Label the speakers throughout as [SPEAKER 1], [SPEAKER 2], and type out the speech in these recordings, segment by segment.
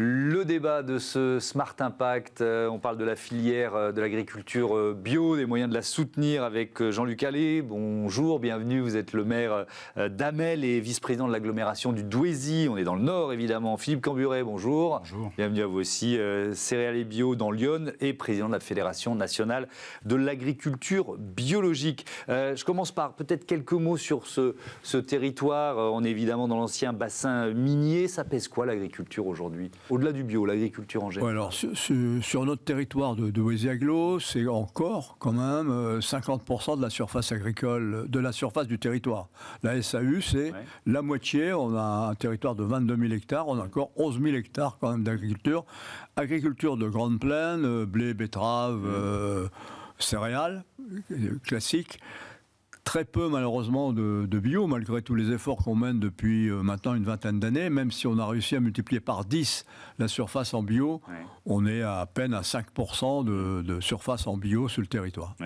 [SPEAKER 1] Le débat de ce Smart Impact, on parle de la filière de l'agriculture bio, des moyens de la soutenir avec Jean-Luc Allais. Bonjour, bienvenue, vous êtes le maire d'Amel et vice-président de l'agglomération du Douaisis. On est dans le Nord évidemment. Philippe Camburet, bonjour.
[SPEAKER 2] Bonjour. Bienvenue
[SPEAKER 1] à vous aussi, céréalier bio dans Lyon et président de la Fédération nationale de l'agriculture biologique. Je commence par peut-être quelques mots sur ce territoire. On est évidemment dans l'ancien bassin minier. Ça pèse quoi l'agriculture aujourd'hui ? Au-delà du bio, l'agriculture en général.
[SPEAKER 2] Ouais, alors, sur notre territoire de Douaisis-Aglo, c'est encore quand même 50% de la surface agricole, de la surface du territoire. La SAU, c'est la moitié. On a un territoire de 22 000 hectares. On a encore 11 000 hectares quand même d'agriculture. Agriculture de grande plaine, blé, betterave, céréales, classiques. Très peu malheureusement de bio, malgré tous les efforts qu'on mène depuis maintenant une vingtaine d'années. Même si on a réussi à multiplier par 10 la surface en bio, on est à peine à 5% de surface en bio sur le territoire.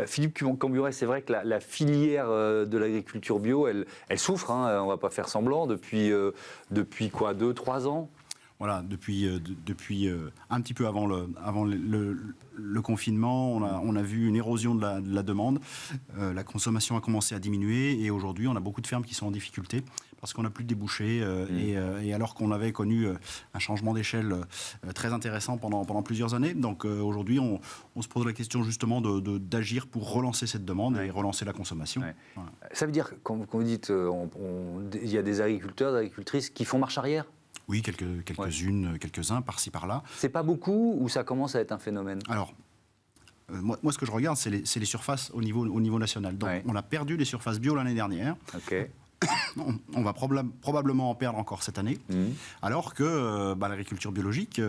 [SPEAKER 1] Philippe Camburet, c'est vrai que la filière de l'agriculture bio, elle souffre, hein, on ne va pas faire semblant, depuis quoi, 2-3 ans ?
[SPEAKER 3] Voilà, depuis un petit peu avant le confinement, on a vu une érosion de la demande. La consommation a commencé à diminuer et aujourd'hui, on a beaucoup de fermes qui sont en difficulté parce qu'on n'a plus de débouchés et alors qu'on avait connu un changement d'échelle très intéressant pendant plusieurs années. Donc aujourd'hui, on se pose la question justement d'agir pour relancer cette demande et relancer la consommation.
[SPEAKER 1] Voilà. Ça veut dire, quand vous dites, il y a des agriculteurs, des agricultrices qui font marche arrière ?
[SPEAKER 3] Oui, quelques-unes, quelques-uns, par-ci, par-là.
[SPEAKER 1] C'est pas beaucoup ou ça commence à être un phénomène ?
[SPEAKER 3] Alors, moi, ce que je regarde, c'est les surfaces au niveau national. Donc, on a perdu les surfaces bio l'année dernière. On va probablement en perdre encore cette année, alors que l'agriculture biologique,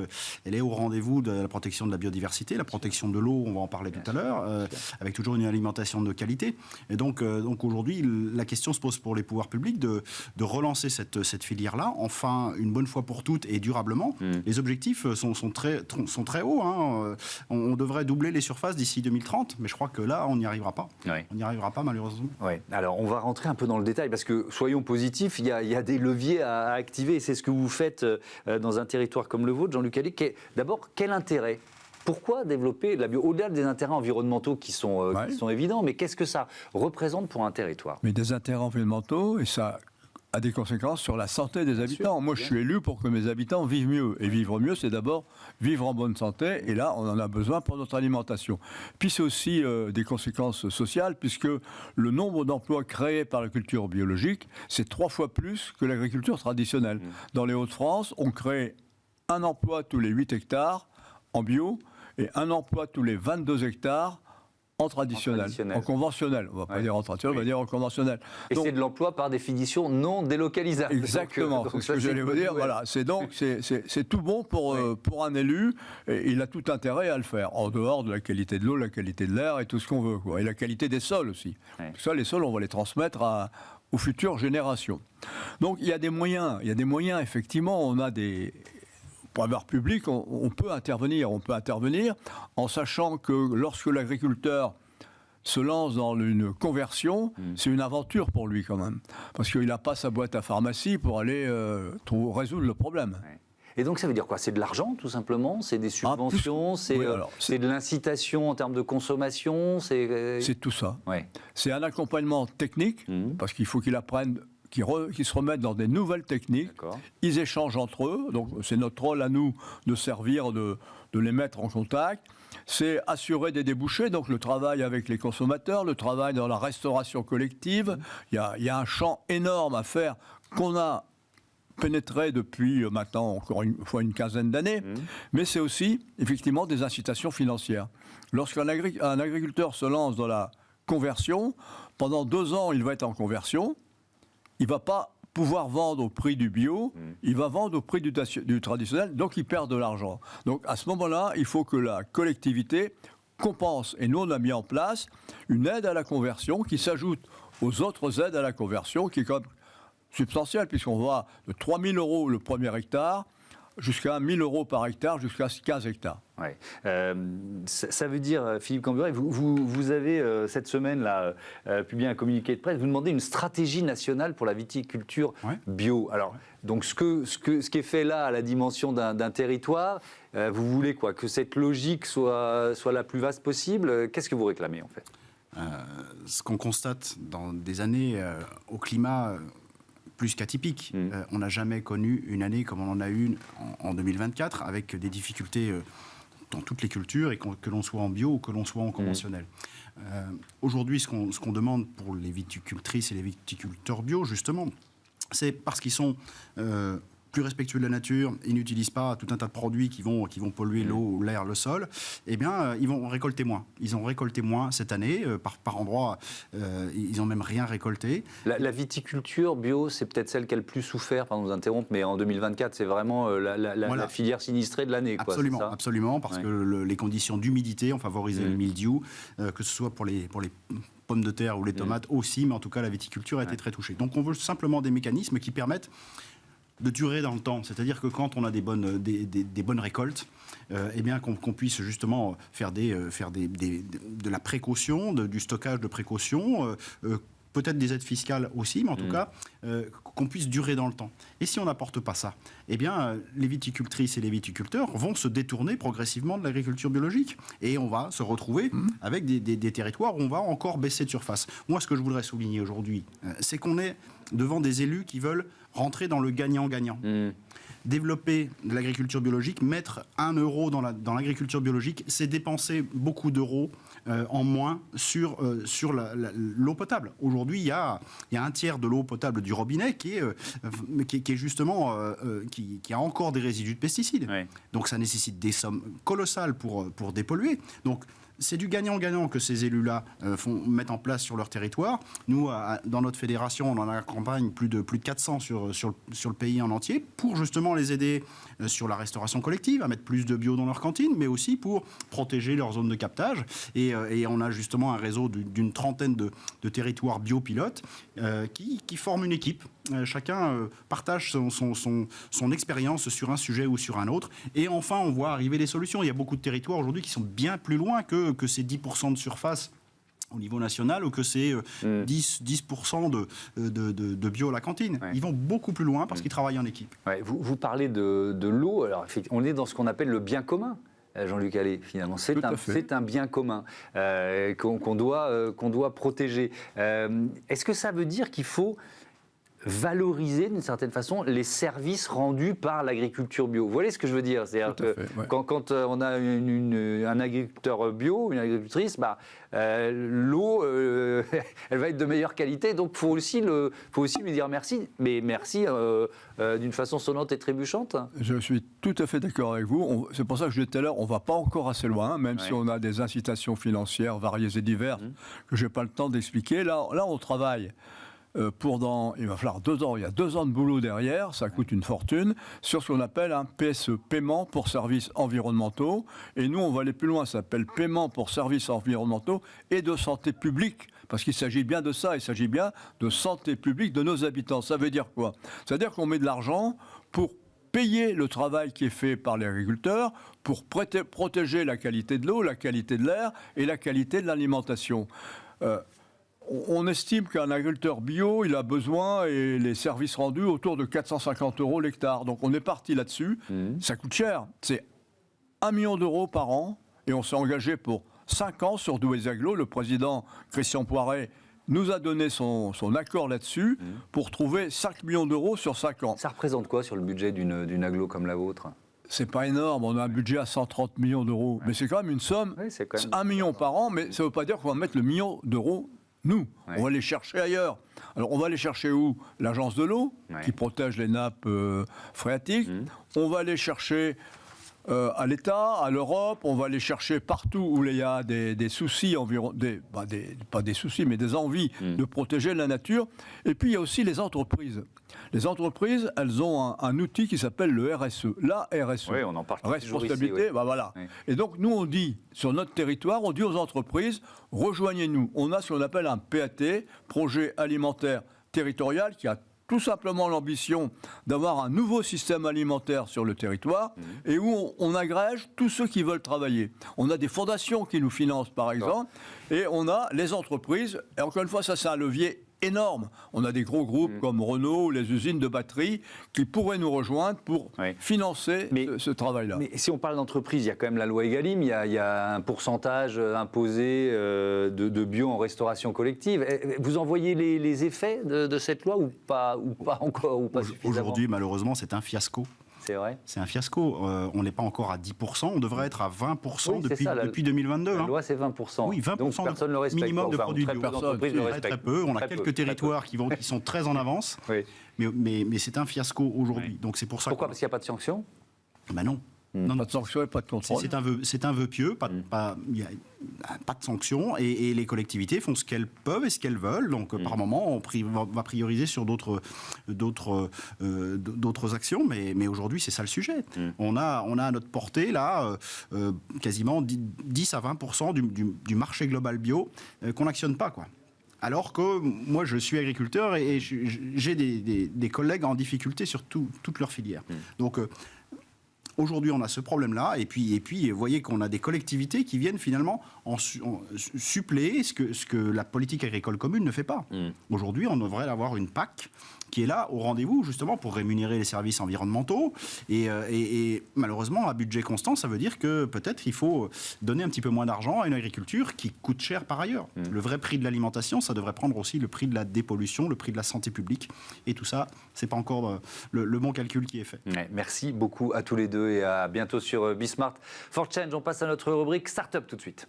[SPEAKER 3] elle est au rendez-vous de la protection de la biodiversité, la protection de l'eau, on va en parler tout à l'heure, avec toujours une alimentation de qualité. Et donc aujourd'hui, la question se pose pour les pouvoirs publics de relancer cette filière-là, enfin, une bonne fois pour toutes et durablement. Les objectifs sont très hauts. Hein. On devrait doubler les surfaces d'ici 2030, mais je crois que là, on n'y arrivera pas. On n'y arrivera pas, malheureusement.
[SPEAKER 1] Alors, on va rentrer un peu dans le détail, parce que soyons positifs, il y a des leviers à activer, et c'est ce que vous faites dans un territoire comme le vôtre, Jean-Luc Allais. D'abord, quel intérêt ? Pourquoi développer la bio ? Au-delà des intérêts environnementaux qui sont évidents, mais qu'est-ce que ça représente pour un territoire ?
[SPEAKER 2] Mais des intérêts environnementaux, et ça a des conséquences sur la santé des habitants. Moi, je suis élu pour que mes habitants vivent mieux. Et vivre mieux, c'est d'abord vivre en bonne santé. Et là, on en a besoin pour notre alimentation. Puis c'est aussi des conséquences sociales, puisque le nombre d'emplois créés par la culture biologique, c'est 3 fois plus que l'agriculture traditionnelle. Dans les Hauts-de-France, on crée un emploi tous les 8 hectares en bio et un emploi tous les 22 hectares en traditionnel, en conventionnel. On ne va pas dire en traditionnel, on va dire en conventionnel.
[SPEAKER 1] Et donc, c'est de l'emploi par définition non délocalisable.
[SPEAKER 2] Exactement, c'est ce que j'allais vous dire. Voilà, c'est tout bon pour un élu, et il a tout intérêt à le faire, en dehors de la qualité de l'eau, la qualité de l'air et tout ce qu'on veut, quoi. Et la qualité des sols aussi. Ça, les sols, on va les transmettre aux futures générations. Donc il y a des moyens, effectivement, on a des... Pour avoir public, on peut intervenir en sachant que lorsque l'agriculteur se lance dans une conversion, c'est une aventure pour lui quand même. Parce qu'il n'a pas sa boîte à pharmacie pour aller résoudre le problème.
[SPEAKER 1] Et donc ça veut dire quoi ? C'est de l'argent tout simplement ? C'est des subventions ? C'est de l'incitation en termes de consommation ?
[SPEAKER 2] C'est tout ça. C'est un accompagnement technique, parce qu'il faut qu'il apprenne... qui se remettent dans des nouvelles techniques, ils échangent entre eux, donc c'est notre rôle à nous de servir, de les mettre en contact. C'est assurer des débouchés, donc le travail avec les consommateurs, le travail dans la restauration collective. Il y a un champ énorme à faire qu'on a pénétré depuis maintenant encore une quinzaine d'années, mais c'est aussi effectivement des incitations financières. Lorsqu'un agriculteur se lance dans la conversion, pendant 2 ans il va être en conversion, il ne va pas pouvoir vendre au prix du bio, il va vendre au prix du traditionnel, donc il perd de l'argent. Donc à ce moment-là, il faut que la collectivité compense. Et nous, on a mis en place une aide à la conversion qui s'ajoute aux autres aides à la conversion, qui est quand même substantielle, puisqu'on va de 3 000 € le premier hectare jusqu'à 1 000 € par hectare, jusqu'à 15 hectares.
[SPEAKER 1] Ouais. Ça veut dire, Philippe Camburet, vous avez cette semaine-là publié un communiqué de presse, vous demandez une stratégie nationale pour la viticulture bio. Alors, donc ce qui est fait là à la dimension d'un territoire, vous voulez quoi? Que cette logique soit la plus vaste possible? Qu'est-ce que vous réclamez en fait?
[SPEAKER 3] Ce qu'on constate dans des années au climat plus qu'atypique, on n'a jamais connu une année comme on en a eu en 2024, avec des difficultés dans toutes les cultures, et que l'on soit en bio ou que l'on soit en conventionnel. Aujourd'hui, ce qu'on demande pour les viticultrices et les viticulteurs bio, justement, c'est parce qu'ils sont plus respectueux de la nature, ils n'utilisent pas tout un tas de produits qui vont polluer l'eau, l'air, le sol, eh bien, ils vont récolter moins. Ils ont récolté moins cette année, par endroits, ils n'ont même rien récolté.
[SPEAKER 1] La viticulture bio, c'est peut-être celle qui a le plus souffert, pardon de vous interrompre, mais en 2024, c'est vraiment la filière sinistrée de l'année.
[SPEAKER 3] Absolument,
[SPEAKER 1] c'est ça
[SPEAKER 3] absolument, parce que les conditions d'humidité ont favorisé le mildiou, que ce soit pour les pommes de terre ou les tomates aussi, mais en tout cas, la viticulture a été très touchée. Donc, on veut simplement des mécanismes qui permettent de durer dans le temps, c'est-à-dire que quand on a des bonnes récoltes, eh bien qu'on puisse justement faire de la précaution, du stockage de précaution, peut-être des aides fiscales aussi, mais en tout cas qu'on puisse durer dans le temps. Et si on n'apporte pas ça, eh bien les viticultrices et les viticulteurs vont se détourner progressivement de l'agriculture biologique, et on va se retrouver avec des territoires où on va encore baisser de surface. Moi, ce que je voudrais souligner aujourd'hui, c'est qu'on est devant des élus qui veulent rentrer dans le gagnant-gagnant. Développer de l'agriculture biologique, mettre 1 euro dans l'agriculture biologique, c'est dépenser beaucoup d'euros en moins sur l'eau potable. Aujourd'hui, il y a un tiers de l'eau potable du robinet qui est justement qui a encore des résidus de pesticides. Oui. Donc ça nécessite des sommes colossales pour dépolluer. Donc c'est du gagnant-gagnant que ces élus-là mettent en place sur leur territoire. Nous, dans notre fédération, on en accompagne plus de 400 sur le pays en entier, pour justement les aider sur la restauration collective, à mettre plus de bio dans leur cantine, mais aussi pour protéger leur zone de captage. Et on a justement un réseau d'une trentaine de territoires bio-pilotes qui forment une équipe. Chacun partage son expérience sur un sujet ou sur un autre. Et enfin, on voit arriver des solutions. Il y a beaucoup de territoires aujourd'hui qui sont bien plus loin que ces 10% de surface au niveau national, ou que c'est 10% de bio à la cantine. Ouais. Ils vont beaucoup plus loin parce qu'ils travaillent en équipe.
[SPEAKER 1] Ouais, vous parlez de l'eau. Alors, on est dans ce qu'on appelle le bien commun. Jean-Luc Allais, finalement, c'est un bien commun qu'on doit protéger. Est-ce que ça veut dire qu'il faut valoriser d'une certaine façon les services rendus par l'agriculture bio? Vous voyez ce que je veux dire? C'est-à-dire que quand on a un agriculteur bio, une agricultrice, l'eau, elle va être de meilleure qualité, donc il faut aussi lui dire merci, mais merci d'une façon sonnante et trébuchante.
[SPEAKER 2] Je suis tout à fait d'accord avec vous. C'est pour ça que je disais tout à l'heure, on ne va pas encore assez loin, même si on a des incitations financières variées et diverses, que je n'ai pas le temps d'expliquer. Là, on travaille. Il va falloir 2 ans, il y a 2 ans de boulot derrière, ça coûte une fortune, sur ce qu'on appelle un PSE, paiement pour services environnementaux. Et nous, on va aller plus loin, ça s'appelle paiement pour services environnementaux et de santé publique. Parce qu'il s'agit bien de ça, il s'agit bien de santé publique de nos habitants. Ça veut dire quoi? Ça veut dire qu'on met de l'argent pour payer le travail qui est fait par les agriculteurs, pour protéger la qualité de l'eau, la qualité de l'air et la qualité de l'alimentation. On estime qu'un agriculteur bio, il a besoin, et les services rendus, autour de 450 € l'hectare. Donc on est parti là-dessus. Ça coûte cher. C'est 1 million d'euros par an. Et on s'est engagé pour 5 ans sur Douai Aglo. Le président Christian Poiret nous a donné son accord là-dessus pour trouver 5 millions d'euros sur 5 ans.
[SPEAKER 1] Ça représente quoi sur le budget d'une aglo comme la vôtre?
[SPEAKER 2] C'est pas énorme, on a un budget à 130 millions d'euros. Mais c'est quand même une somme, 1 million par an, mais ça ne veut pas dire qu'on va mettre le million d'euros. Nous, on va les chercher ailleurs. Alors, on va les chercher où? L'agence de l'eau, qui protège les nappes phréatiques. On va les chercher à l'État, à l'Europe. On va les chercher partout où il y a des soucis, pas des soucis, mais des envies de protéger la nature. Et puis, il y a aussi les entreprises. Les entreprises, elles ont un outil qui s'appelle le RSE. La RSE.
[SPEAKER 1] Oui, on en parle
[SPEAKER 2] responsabilité, ici, voilà. Oui. Et donc, nous, on dit, sur notre territoire, on dit aux entreprises, rejoignez-nous. On a ce qu'on appelle un PAT, projet alimentaire territorial, qui a tout simplement l'ambition d'avoir un nouveau système alimentaire sur le territoire et où on agrège tous ceux qui veulent travailler. On a des fondations qui nous financent, par exemple, et on a les entreprises. Et encore une fois, ça, c'est un levier énorme. On a des gros groupes comme Renault, les usines de batteries, qui pourraient nous rejoindre pour financer ce travail-là.
[SPEAKER 1] Mais si on parle d'entreprise, il y a quand même la loi Egalim, il y a un pourcentage imposé de bio en restauration collective. Vous en voyez les effets de cette loi ou pas encore ou pas suffisamment?
[SPEAKER 3] Aujourd'hui, malheureusement, c'est un fiasco.
[SPEAKER 1] C'est vrai.
[SPEAKER 3] C'est un fiasco. On n'est pas encore à 10%, on devrait être à 20% depuis 2022.
[SPEAKER 1] La loi, c'est 20%.
[SPEAKER 3] Oui, 20%
[SPEAKER 1] donc personne ne le respecte.
[SPEAKER 3] Minimum de produits bio.
[SPEAKER 1] Très
[SPEAKER 3] peu. On a quelques territoires qui sont très en avance, mais c'est un fiasco aujourd'hui. Donc c'est pour ça.
[SPEAKER 1] Pourquoi? Parce qu'il n'y a pas de sanction?
[SPEAKER 3] Ben non.
[SPEAKER 2] Non, pas de sanction et pas de contrôle.
[SPEAKER 3] C'est un vœu pieux, pas de sanction, et les collectivités font ce qu'elles peuvent et ce qu'elles veulent. Donc, par moment, on va prioriser sur d'autres actions, mais aujourd'hui, c'est ça le sujet. On a à notre portée, là, quasiment 10 à 20% du marché global bio qu'on n'actionne pas, quoi. Alors que moi, je suis agriculteur et j'ai des collègues en difficulté sur toute leur filière. Donc, aujourd'hui, on a ce problème-là, et puis, vous voyez qu'on a des collectivités qui viennent finalement suppléer ce que la politique agricole commune ne fait pas. Aujourd'hui, on devrait avoir une PAC qui est là au rendez-vous, justement, pour rémunérer les services environnementaux. Et malheureusement, à budget constant, ça veut dire que peut-être il faut donner un petit peu moins d'argent à une agriculture qui coûte cher par ailleurs. Le vrai prix de l'alimentation, ça devrait prendre aussi le prix de la dépollution, le prix de la santé publique. Et tout ça, c'est pas encore le bon calcul qui est fait.
[SPEAKER 1] Merci beaucoup à tous les deux et à bientôt sur Bismart. For Change, on passe à notre rubrique Startup tout de suite.